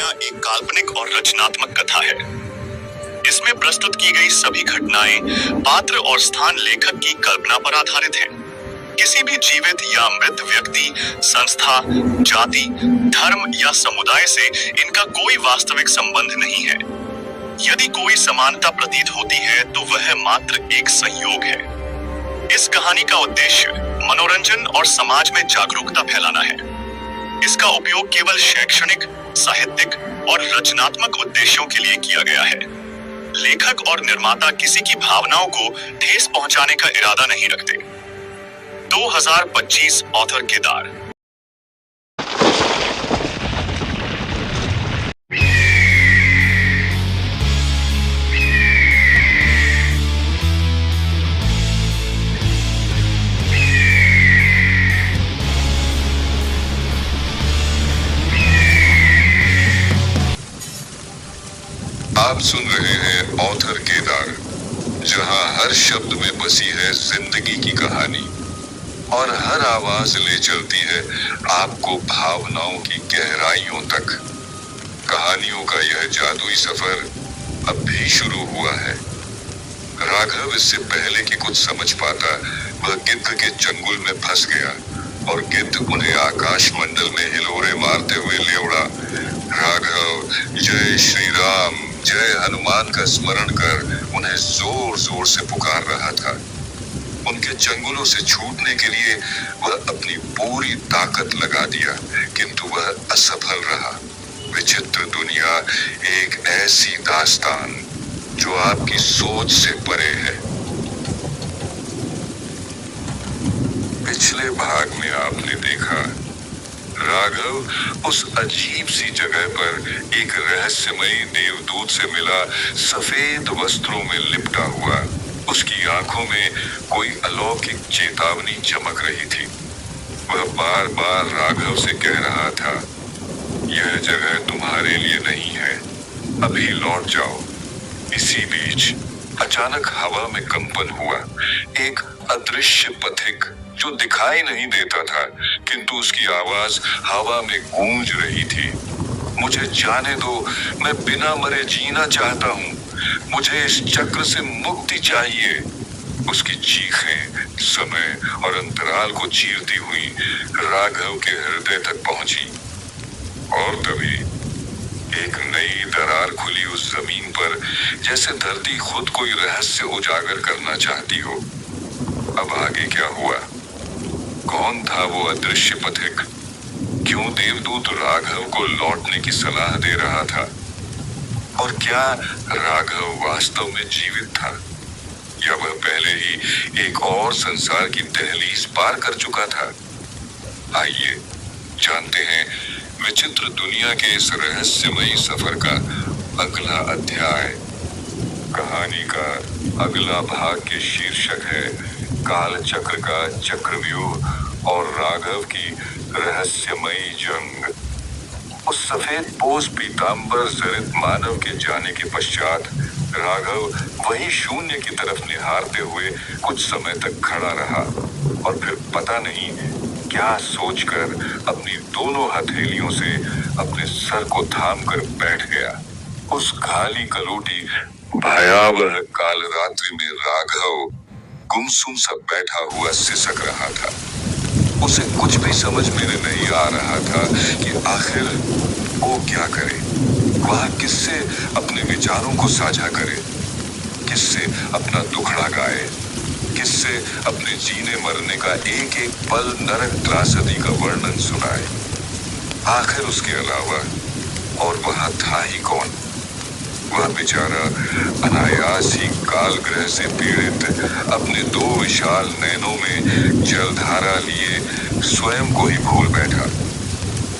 दुनिया एक काल्पनिक और रचनात्मक कथा है। इसमें प्रस्तुत की गई सभी घटनाएं, पात्र और स्थान लेखक की कल्पना पर आधारित हैं। किसी भी जीवित या मृत व्यक्ति, संस्था, जाति, धर्म या समुदाय से इनका कोई वास्तविक संबंध नहीं है। यदि कोई समानता प्रतीत होती है तो वह मात्र एक संयोग है। इस कहानी का उद्देश्य मनोरंजन और समाज में जागरूकता फैलाना है। इसका उपयोग केवल शैक्षणिक, साहित्यिक और रचनात्मक उद्देश्यों के लिए किया गया है। लेखक और निर्माता किसी की भावनाओं को ठेस पहुंचाने का इरादा नहीं रखते। 2025 ऑथर केदार। आप सुन रहे हैं ऑथर केदार, जहां हर शब्द में बसी है जिंदगी की कहानी और हर आवाज ले चलती है आपको भावनाओं की गहराइयों तक। कहानियों का यह जादुई सफर अब भी शुरू हुआ है। राघव इससे पहले कि कुछ समझ पाता, वह गिद्ध के चंगुल में फंस गया और गिद्ध उन्हें आकाश मंडल में हिलोरे मारते हुए ले उड़ा। राघव जय श्री राम, जय हनुमान का स्मरण कर उन्हें जोर जोर से पुकार रहा था। उनके चंगुलों से छूटने के लिए वह अपनी पूरी ताकत लगा दिया, किंतु वह असफल रहा। विचित्र दुनिया एक ऐसी दास्तान जो आपकी सोच से परे है। पिछले भाग में आपने देखा राघव उस अजीब सी जगह पर एक रहस्यमयी देवदूत से मिला, सफेद वस्त्रों में लिपटा हुआ। उसकी आंखों में कोई अलौकिक चेतावनी चमक रही थी। वह बार बार राघव से कह रहा था, यह जगह तुम्हारे लिए नहीं है, अभी लौट जाओ। इसी बीच अचानक हवा में कंपन हुआ। एक अदृश्य पथिक जो दिखाई नहीं देता था, किंतु उसकी आवाज हवा में गूंज रही थी। मुझे जाने दो, मैं बिना मरे जीना चाहता हूँ। मुझे इस चक्र से मुक्ति चाहिए। उसकी चीखें समय और अंतराल को चीरती हुई राघव के हृदय तक पहुंची। और तभी एक नई दरार खुली उस जमीन पर, जैसे धरती खुद कोई रहस्य उजागर करना चाहती हो। अब आगे क्या हुआ? कौन था वो अदृश्य पथिक? क्यों देवदूत राघव को लौटने की सलाह दे रहा था? और क्या राघव वास्तव में जीवित था, या वह पहले ही एक और संसार की दहलीज पार कर चुका था? आइए जानते हैं विचित्र दुनिया के इस रहस्यमयी सफर का अगला अध्याय। कहानी का अगला भाग के शीर्षक है काल चक्र का चक्रव्यूह और राघव की रहस्यमयी जंग। उस सफेद पोष पीतांबर जरित मानव के जाने के पश्चात राघव वही शून्य की तरफ निहारते हुए कुछ समय तक खड़ा रहा और फिर पता नहीं क्या सोचकर अपनी दोनों हथेलियों से अपने सर को थाम कर बैठ गया। उस खाली कलोटी भयावह काल रात्रि में राघव गुमसुम सा बैठा हुआ सिसक रहा था। उसे कुछ भी समझ में नहीं आ रहा था कि आखिर वो क्या करे। वह किससे अपने विचारों को साझा करे, किससे अपना दुखड़ा गाए, किससे अपने जीने मरने का एक एक पल नरक त्रासदी का वर्णन सुनाए। आखिर उसके अलावा और वहां था ही कौन? वह बेचारा अनायास ही काल ग्रह से पीड़ित अपने दो विशाल नैनों में जलधारा लिए स्वयं को ही भूल बैठा।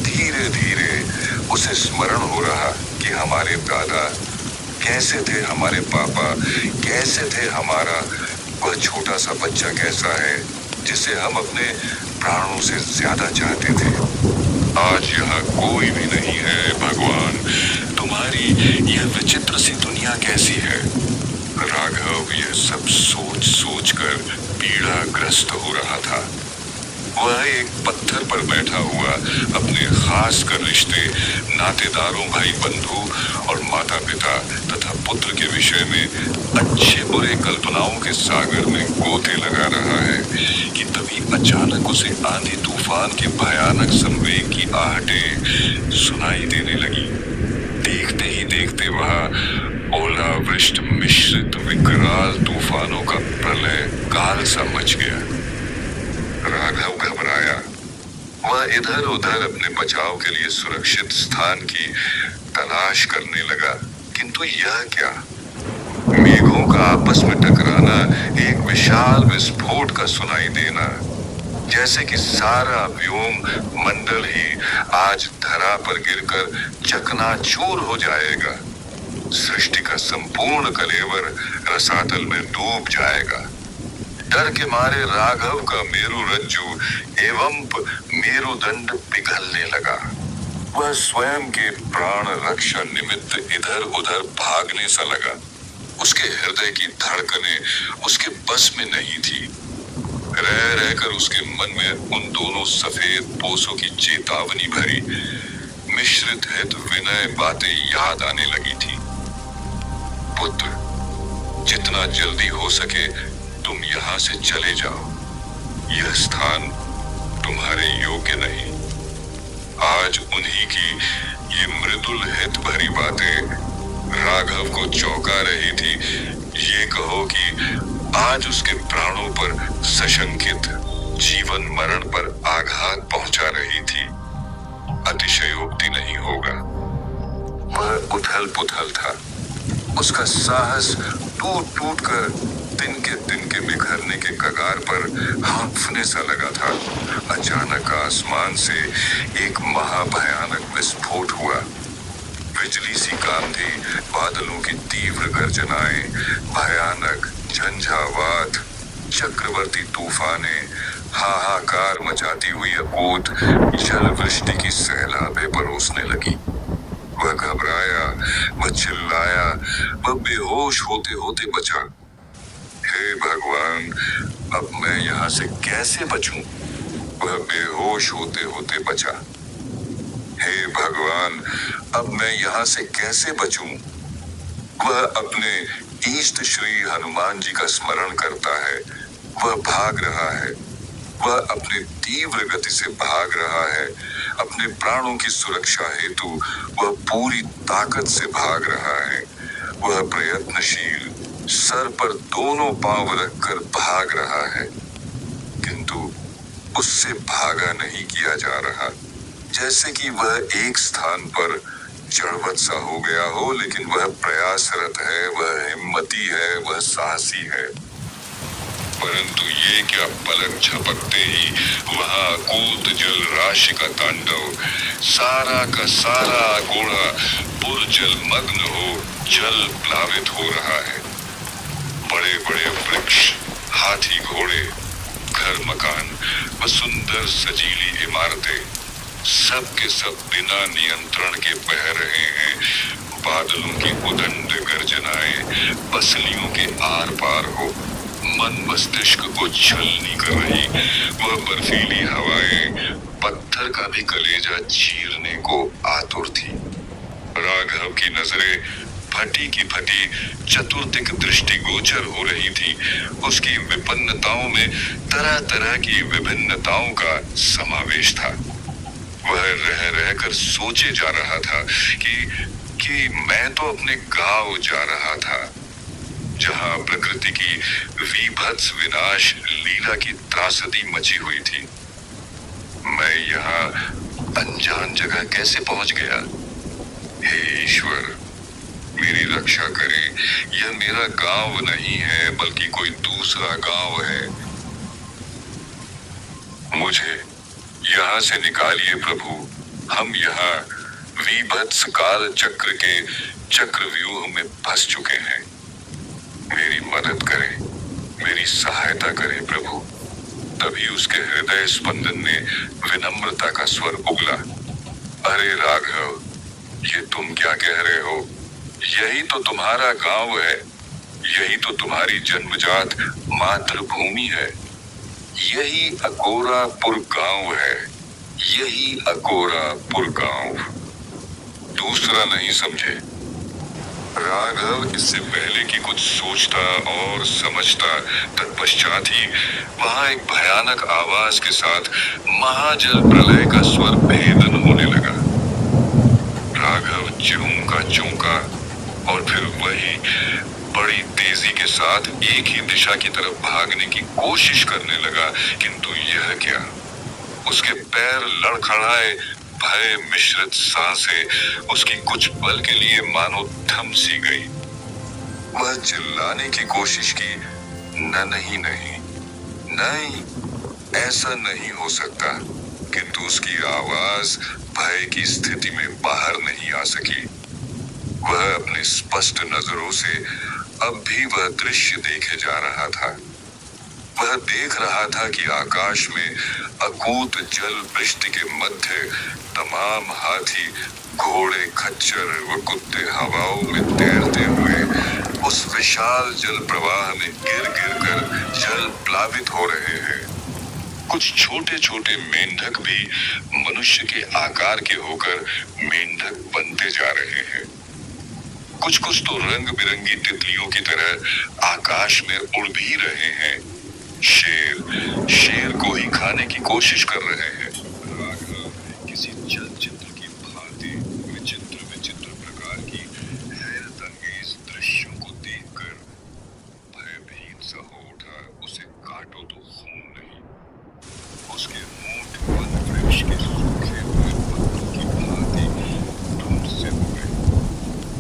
धीरे धीरे उसे स्मरण हो रहा कि हमारे दादा कैसे थे, हमारे पापा कैसे थे, हमारा वह छोटा सा बच्चा कैसा है जिसे हम अपने प्राणों से ज्यादा चाहते थे। आज यहाँ कोई भी नहीं है। भगवान, तुम्हारी यह विचित्र सी दुनिया कैसी है? राघव यह सब सोच सोच कर पीड़ाग्रस्त हो रहा था। वह एक पत्थर पर बैठा हुआ अपने खास कर रिश्ते, नातेदारों, भाई बंधु और माता पिता तथा पुत्र के विषय में अच्छे बुरे कल्पनाओं के सागर में गोते लगा रहा है कि तभी अचानक उसे आंधी तूफान के भयानक संवेग की आहटें सुनाई देने लगी। देखते ही देखते वहां ओला वृष्टि मिश्रित विकराल तूफानों का प्रलय काल सा मच गया। राघव घबराया। वह इधर उधर अपने बचाव के लिए सुरक्षित स्थान की तलाश करने लगा, किंतु यह क्या? मेघों का आपस में टकराना, एक विशाल विस्फोट का सुनाई देना, जैसे कि सारा व्योम मंडल ही आज धरा पर गिरकर चकनाचूर हो जाएगा। सृष्टि का संपूर्ण कलेवर रसातल में डूब जाएगा। डर के मारे राघव का मेरु रज्जु एवं मेरुदंड पिघलने लगा। वह स्वयं के प्राण रक्षा निमित्त इधर उधर भागने सा लगा। उसके हृदय की धड़कनें उसके बस में नहीं थी। रह रहकर उसके मन में उन दोनों सफेद पोसों की चेतावनी भरी मिश्रित हित विनय बातें याद आने लगी थी। पुत्र, जितना जल्दी हो सके तुम यहाँ से चले जाओ। यह स्थान तुम्हारे योग्य नहीं। आज उन्हीं की ये मृदुल हित भरी बातें राघव को चौंका रही थी। ये कहो कि आज उसके प्राणों पर सशंकित जीवन मरण पर आघात पहुंचा रही थी। अतिशयोक्ति नहीं होगा। वह उथल पुथल था। उसका साहस टूट टूट कर तिनके बिखरने के कगार पर हाँफने सा लगा था। अचानक आसमान से एक महाभयानक विस्फोट हुआ। बिजली सी कांधी, बादलों की तीव्र गर्जनाएं, भयानक झंझावात, चक्रवर्ती तूफाने, हाहाकार मचाती हुई ओत जल वृष्टि की सैलाबें बरसने लगी। वह घबराया, वह चिल्लाया, वह बेहोश होते होते बचा। हे भगवान, अब मैं यहाँ से कैसे बचूं? वह बेहोश होते होते बचा। हे भगवान, अब मैं यहाँ से कैसे बचूं? वह अपने इष्ट श्री हनुमान जी का स्मरण करता है। वह भाग रहा है। वह अपने तीव्र गति से भाग रहा है। अपने प्राणों की सुरक्षा हेतु वह पूरी ताकत से भाग रहा है। वह प्रयत्नशील, सर पर दोनों पांव रखकर भाग रहा है, किंतु उससे भागा नहीं किया जा रहा। जैसे कि वह एक स्थान पर जड़वत सा हो गया हो, लेकिन वह प्रयासरत है, वह हिम्मती है, वह साहसी है। परंतु ये क्या, पलक झपकते ही वहां अकूत जल राशि का तांडव, सारा का सारा घोड़ा पुर जलमग्न हो जल प्लावित हो रहा है। बड़े बड़े वृक्ष, हाथी घोड़े, घर मकान व सुंदर सजीली इमारतें सब के सब बिना नियंत्रण के बह रहे हैं। बादलों की उदंड गर्जनाएं पसलियों के आर पार हो मन मस्तिष्क को छलनी कर रही। वह बर्फीली हवाएं पत्थर का भी कलेजा चीरने को आतुर थी। राघव की नजरें फटी की फटी चतुर्दिक दृष्टि गोचर हो रही थी। उसकी विपन्नताओं में तरह तरह की विभिन्नताओं का समावेश था। वह रह रहकर सोचे जा रहा था कि मैं तो अपने गांव जा रहा था, जहां प्रकृति की विभत्स विनाश लीला की त्रासदी मची हुई थी। मैं यहाँ अनजान जगह कैसे पहुंच गया? हे ईश्वर, मेरी रक्षा करें। यह मेरा गांव नहीं है, बल्कि कोई दूसरा गांव है। मुझे यहाँ से निकालिए प्रभु। हम यहाँ विभत्स काल चक्र के चक्रव्यूह में फंस चुके हैं। मेरी मदद करें, मेरी सहायता करें प्रभु। तभी उसके हृदय स्पंदन ने विनम्रता का स्वर उगला। अरे राघव, ये तुम क्या कह रहे हो? यही तो तुम्हारा गांव है, यही तो तुम्हारी जन्मजात मातृभूमि है। यही अकोरापुर गांव है, यही अकोरापुर गांव। दूसरा नहीं समझे। राघव इससे पहले कि कुछ सोचता और समझता, तत्पश्चात ही वहां एक भयानक आवाज के साथ महाजल प्रलय का स्वर भेदन होने लगा। राघव चौंका और फिर वही बड़ी तेजी के साथ एक ही दिशा की तरफ भागने की कोशिश करने लगा, किंतु यह क्या, उसके पैर लड़खड़ाए, भय मिश्रित सांसें उसकी कुछ पल के लिए मानो थम सी गई। वह चिल्लाने की कोशिश की, नहीं, ऐसा नहीं हो सकता, किंतु उसकी आवाज भय की स्थिति में बाहर नहीं आ सकी। वह अपने स्पष्ट नजरों से अब भी वह दृश्य देखे जा रहा था। वह देख रहा था कि आकाश में अकूत जल वृष्टि के मध्य तमाम हाथी, घोड़े, खच्चर व कुत्ते हवाओं में तैरते हुए उस विशाल जल प्रवाह में गिर कर जल प्लावित हो रहे हैं। कुछ छोटे छोटे मेंढक भी मनुष्य के आकार के होकर मेंढक बनते जा रहे हैं। कुछ तो रंग बिरंगी तितलियों की तरह आकाश में उड़ भी रहे हैं। शेर को ही खाने की कोशिश कर रहे हैं। राघव किसी चलचित्र की भांति विचित्र प्रकार की हैरतअंगेज दृश्यों को देखकर भयभीत सा हो उठा। उसे काटो तो खून नहीं। उसके होंठ वन वृक्ष के सूखे हुए पत्तों की भांति धुंध से हो गए।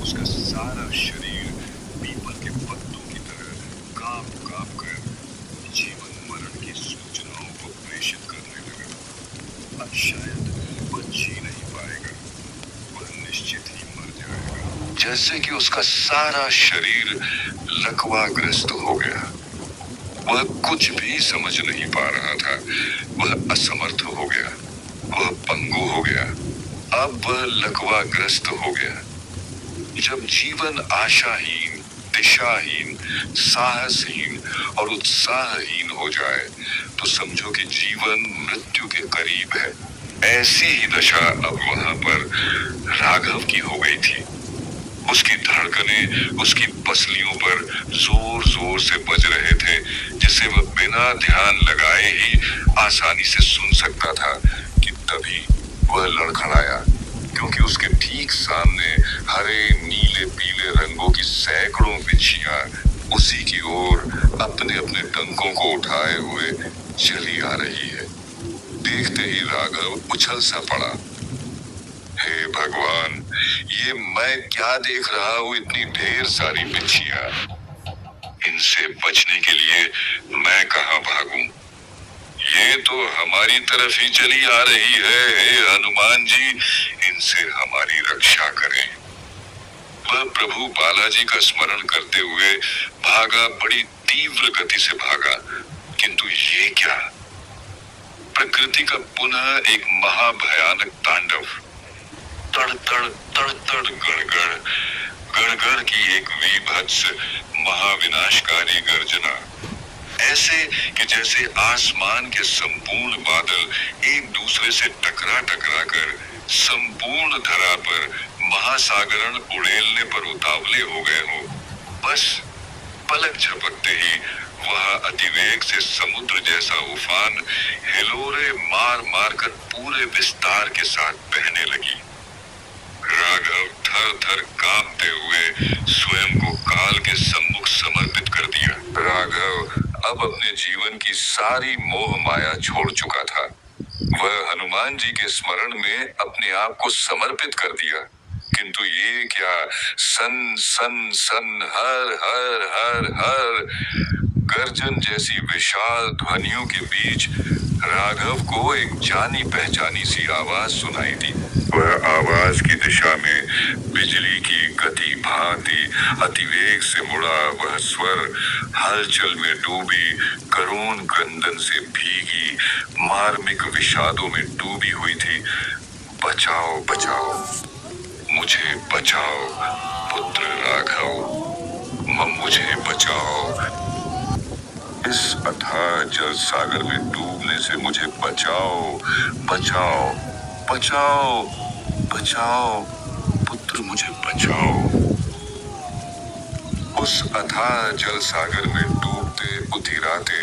उसका सारा शरीर पीपल के पत्तों की तरह कांप कर जीवन मरण की सूचनाओं को प्रेषित करने लगा। अब शायद वह जी नहीं पाएगा, वह निश्चित ही मर जाएगा। जैसे कि उसका सारा शरीर लकवाग्रस्त हो गया। वह कुछ भी समझ नहीं पा रहा था। वह असमर्थ हो गया, वह पंगु हो गया, अब वह लकवाग्रस्त हो गया। जब जीवन आशाहीन, दिशाहीन, साहसहीन और उत्साहहीन हो जाए तो समझो कि जीवन मृत्यु के करीब है। ऐसी ही दशा अब वहां पर राघव की हो गई थी। उसकी धड़कनें उसकी पसलियों पर जोर से बज रहे थे, जिसे वह बिना ध्यान लगाए ही आसानी से सुन सकता था। कि तभी वह लड़खड़ाया, क्योंकि उसके ठीक सामने हरे, नीले, पीले रंगों की सैकड़ों बिच्छियां उसी की ओर अपने डंकों को उठाए हुए चली आ रही है। देखते ही राघव उछल सा पड़ा। हे भगवान, ये मैं क्या देख रहा हूँ? इतनी ढेर सारी बिच्छियां। इनसे बचने के लिए मैं कहाँ भागूं? ये तो हमारी तरफ ही चली आ रही है। हे हनुमान जी, इनसे हमारी रक्षा करें। वह प्रभु बालाजी का स्मरण करते हुए भागा, बड़ी तीव्र गति से भागा, किंतु ये क्या? प्रकृति का पुनः एक महाभयानक तांडव। तड़ गड़गड़ की एक वीभत्स महाविनाशकारी गर्जना, ऐसे कि जैसे आसमान के संपूर्ण बादल एक दूसरे से टकरा कर संपूर्ण धरा पर महासागरण उड़ेलने पर उतावले हो गए हो। बस पलक झपकते ही वहां अतिवेग से समुद्र जैसा उफान हिलोरे मार कर पूरे विस्तार के साथ बहने लगी। राघव थर कांपते हुए स्वयं को काल के सम्मुख समर्पित कर दिया। राघव अब अपने जीवन की सारी मोह माया छोड़ चुका था। वह हनुमान जी के स्मरण में अपने आप को समर्पित कर दिया, किंतु ये क्या? सन सन सन, हर हर हर हर गर्जन जैसी विशाल ध्वनियों के बीच राघव को एक जानी पहचानी सी आवाज सुनाई दी। वह आवाज की दिशा में बिजली की गति भांति अतिवेग से मुड़ा वह स्वर हलचल में डूबी, करुण क्रंदन से भीगी मार्मिक विषादों में डूबी हुई थी। बचाओ बचाओ, मुझे बचाओ पुत्र राघव, मुझे बचाओ। इस अथाह जल सागर में डूबने से मुझे बचाओ, बचाओ, बचाओ, बचाओ, पुत्र मुझे बचाओ। उस अथाह जल सागर में डूबते, उधिराते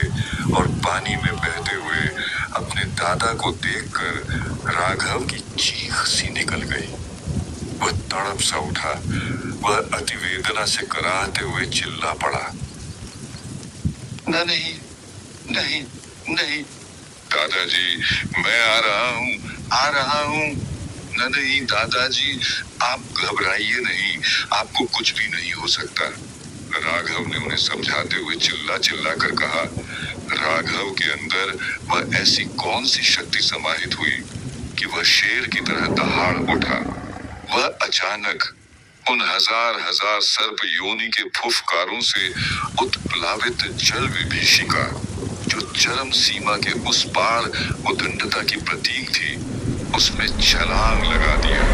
और पानी में बहते हुए अपने दादा को देखकर राघव की चीख सी निकल गई। वह तड़प सा उठा। वह अतिवेदना से कराहते हुए चिल्ला पड़ा, नहीं, नहीं, नहीं, दादाजी, मैं आ रहा हूँ, आ रहा हूँ। नहीं दादाजी, आप घबराइए नहीं, आपको कुछ भी नहीं हो सकता। राघव ने उन्हें समझाते हुए चिल्ला चिल्ला कर कहा। राघव के अंदर वह ऐसी कौन सी शक्ति समाहित हुई कि वह शेर की तरह दहाड़ उठा। वह अचानक उन हजार हजार सर्प योनि के फुफकारों से उत्प्लावित जल विभीषिका, जो चरम सीमा के उस पार उद्दंडता की प्रतीक थी, उसमें छलांग लगा दिया।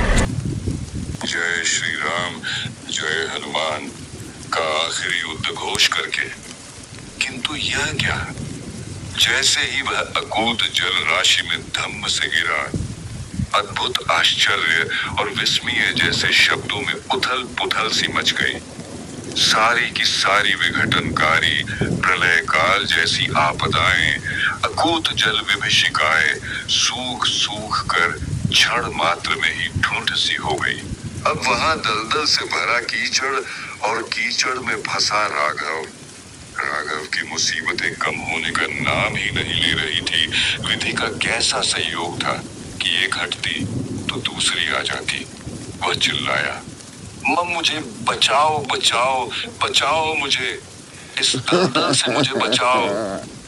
जय श्री राम, जय हनुमान का आखिरी उद्घोष करके। किंतु यह क्या? जैसे ही वह अकूत जल राशि में धम्म से गिरा, अद्भुत आश्चर्य और विस्मय जैसे शब्दों में उथल पुथल सी मच गई। सारी की सारी विघटनकारी प्रलय काल जैसी आपदाएं, अकूत जल विभीषिकाएं सूख सूख कर क्षण मात्र में ही ढूंढ सी हो गई। अब वहां दलदल से भरा कीचड़ और कीचड़ में फंसा राघव। राघव की मुसीबतें कम होने का नाम ही नहीं ले रही थी। विधि का कैसा संयोग था कि एक हटती तो दूसरी आ जाती। वह चिल्लाया, मुझे बचाओ, बचाओ, बचाओ मुझे, इस दलदल से मुझे बचाओ।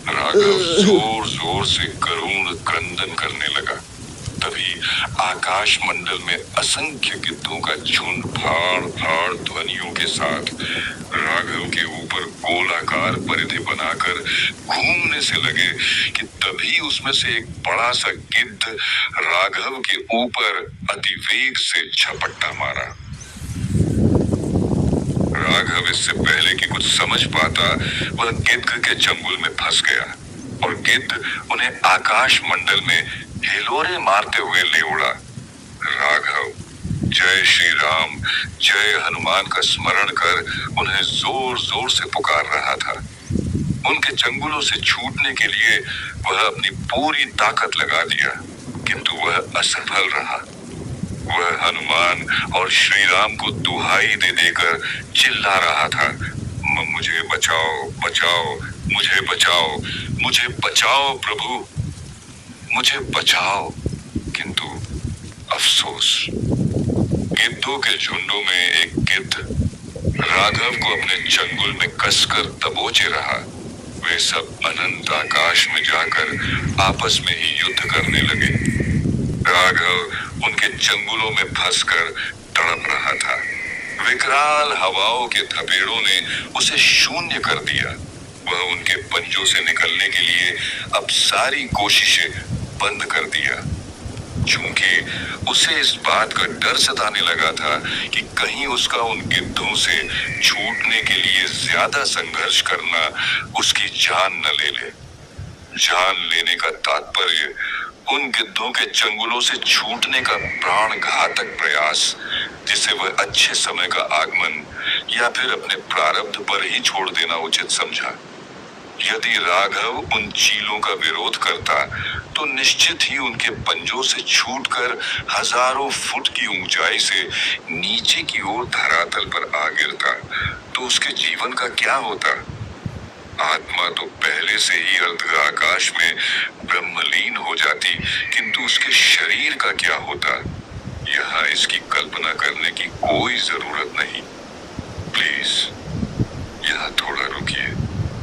राघव जोर जोर से करुण क्रंदन करने लगा। तभी आकाश मंडल में असंख्य गिद्धों का झुंड फाड़ फाड़ ध्वनियों के साथ राघव के ऊपर गोलाकार परिधि बनाकर घूमने से लगे कि तभी उसमें से एक बड़ा सा गिद्ध राघव के ऊपर अतिवेग से झपट्टा मारा। राघव इससे पहले कि कुछ समझ पाता, वह गिद्ध के चंगुल में फंस गया और गिद्ध उन्हें आकाश मंडल में हिलोरे मारते हुए ले उड़ा। राघव जय श्री राम, जय हनुमान का स्मरण कर उन्हें जोर जोर से पुकार रहा था। उनके चंगुलों से छूटने के लिए वह अपनी पूरी ताकत लगा दिया, किंतु वह असफल रहा। वह हनुमान और श्री राम को दुहाई दे देकर चिल्ला रहा था, मुझे बचाओ, बचाओ, मुझे बचाओ, मुझे बचाओ प्रभु, मुझे बचाओ। किंतु अफसोस, गिद्धों के झुंडों में एक गिद्ध राघव को अपने चंगुल में कसकर दबोचे रहा। वे सब अनंत आकाश में जाकर आपस में ही युद्ध करने लगे। राघव उनके चंगुलों में फंसकर तड़प रहा था। विकराल हवाओं के थपेड़ों ने उसे शून्य कर दिया। वह उनके पंजों से निकलने के लिए अब सारी कोशिशें बंद कर दिया, क्योंकि उसे इस बात का डर सताने लगा था कि कहीं उसका उन गिद्धों से छूटने के लिए ज्यादा संघर्ष करना उसकी जान न ले ले। जान लेने का तात्पर्य उन गिद्धों के चंगुलों से छूटने का प्राण घातक प्रयास, जिसे वह अच्छे समय का आगमन या फिर अपने प्रारब्ध पर ही छोड़ देना उचित समझा। यदि राघव उन चीलों का विरोध करता तो निश्चित ही उनके पंजों से छूटकर हजारों फुट की ऊंचाई से नीचे की ओर धरातल पर आ गिरता, तो उसके जीवन का क्या होता? आत्मा तो पहले से ही अर्ध आकाश में ब्रह्मलीन हो जाती, किंतु उसके शरीर का क्या होता? यहाँ इसकी कल्पना करने की कोई जरूरत नहीं। प्लीज यहाँ थोड़ा रुकिए,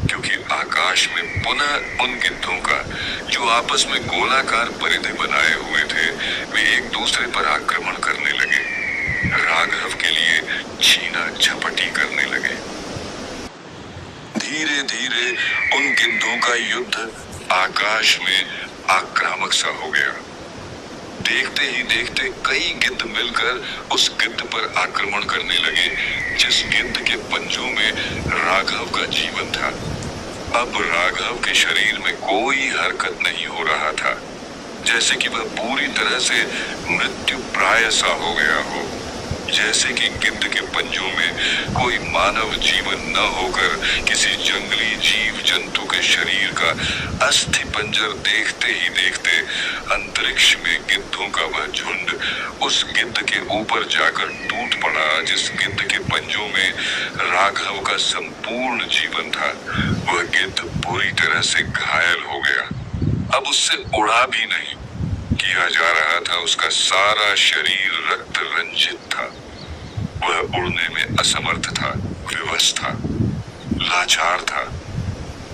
क्योंकि आकाश में पुनः उन गिद्धों का, जो आपस में गोलाकार परिधि बनाए हुए थे, वे एक दूसरे पर आक्रमण करने लगे। राघव के लिए छीना झपटी करने लगे। धीरे धीरे उन गिद्धों का युद्ध आकाश में आक्रामक सा हो गया। देखते ही देखते कई गिद्ध मिलकर उस गिद्ध पर आक्रमण करने लगे, जिस गिद्ध के पंजों में राघव का जीवन था। अब राघव के शरीर में कोई हरकत नहीं हो रहा था, जैसे कि वह पूरी तरह से मृत्यु प्राय सा हो गया हो। जैसे कि गिद्ध के पंजों में कोई मानव जीवन न होकर किसी जंगली जीव जंतु के शरीर का अस्थि पंजर देखते ही देखते अंतरिक्ष में गिद्धों का वह झुंड उस गिद्ध के ऊपर जाकर टूट पड़ा, जिस गिद्ध के पंजों में राघव का संपूर्ण जीवन था। वह गिद्ध पूरी तरह से घायल हो गया। अब उससे उड़ा भी नहीं किया जा रहा था। उसका सारा शरीर रक्त रंजित था। वह उड़ने में असमर्थ था, विवश था, लाचार था,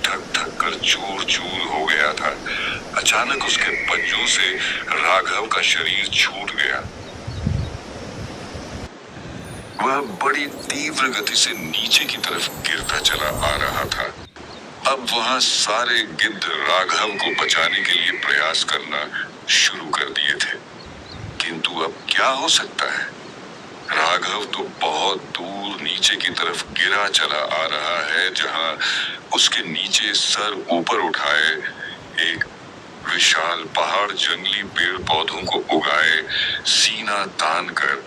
थक थक कर चूर चूर हो गया था। अचानक उसके पंजों से राघव का शरीर छूट गया। वह बड़ी तीव्र गति से नीचे की तरफ गिरता चला आ रहा था। अब वहां सारे गिद्ध राघव को बचाने के लिए प्रयास करना शुरू कर दिए थे, किंतु अब क्या हो सकता है? राघव तो बहुत दूर नीचे की तरफ गिरा चला आ रहा है, जहां उसके नीचे सर ऊपर उठाए एक विशाल पहाड़ जंगली पेड़ पौधों को उगाए सीना तान कर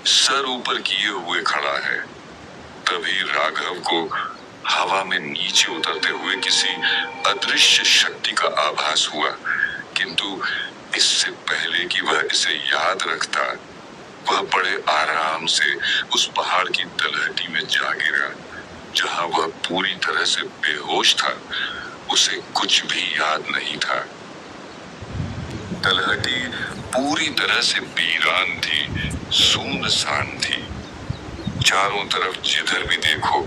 सर ऊपर किए हुए खड़ा है। तभी राघव को हवा में नीचे उतरते हुए किसी अदृश्य शक्ति का आभास हुआ, किंतु इससे पहले कि वह इसे याद रखता, वह बड़े आराम से उस पहाड़ की तलहटी में जा गिरा, जहां वह पूरी तरह से बेहोश था। उसे कुछ भी याद नहीं था। तलहटी पूरी तरह से वीरान थी, सुनसान थी। चारों तरफ जिधर भी देखो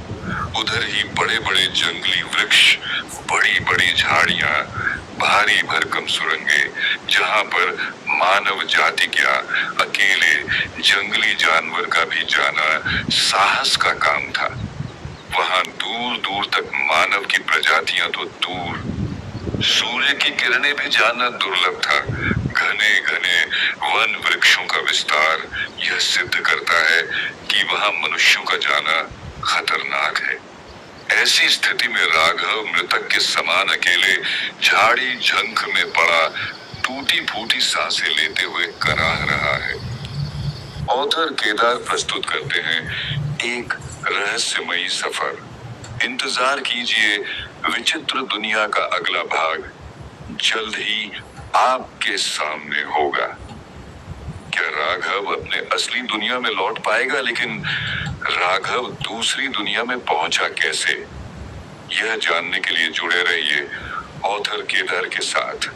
उधर ही बड़े बड़े जंगली वृक्ष, बड़ी बड़ी झाड़ियां, भारी भरकम सुरंगे, जहां पर मानव जाति क्या अकेले जंगली जानवर का भी जाना साहस का काम था। वहां दूर दूर तक मानव की प्रजातियां तो दूर, सूर्य की किरणें भी जाना दुर्लभ था। घने घने वन वृक्षों का विस्तार यह सिद्ध करता है कि वहां मनुष्यों का जाना खतरनाक है। ऐसी स्थिति में राघव मृतक के समान अकेले झाड़ी झंख में पड़ा टूटी फूटी सांसें लेते हुए कराह रहा है। ऑथर केदार प्रस्तुत करते हैं एक रहस्यमयी सफर। इंतजार कीजिए, विचित्र दुनिया का अगला भाग जल्द ही आपके सामने होगा। क्या राघव अपने असली दुनिया में लौट पाएगा? लेकिन राघव दूसरी दुनिया में पहुंचा कैसे? यह जानने के लिए जुड़े रहिए ऑथर केदार के साथ।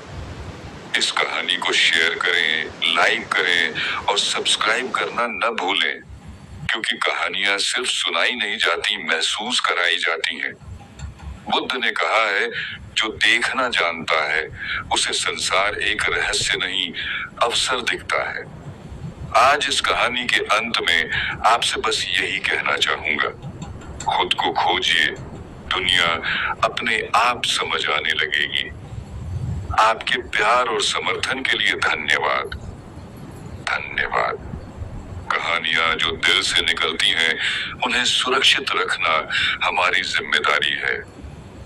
इस कहानी को शेयर करें, लाइक करें और सब्सक्राइब करना न भूलें, क्योंकि कहानियां सिर्फ सुनाई नहीं जाती, महसूस कराई जाती हैं। बुद्ध ने कहा है, जो देखना जानता है उसे संसार एक रहस्य नहीं, अवसर दिखता है। आज इस कहानी के अंत में आपसे बस यही कहना चाहूंगा, खुद को खोजिए, दुनिया अपने आप समझ आने लगेगी। आपके प्यार और समर्थन के लिए धन्यवाद। धन्यवाद। कहानियां जो दिल से निकलती हैं, उन्हें सुरक्षित रखना हमारी जिम्मेदारी है।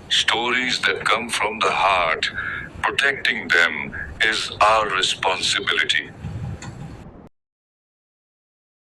Stories that come from the heart, protecting them is our responsibility.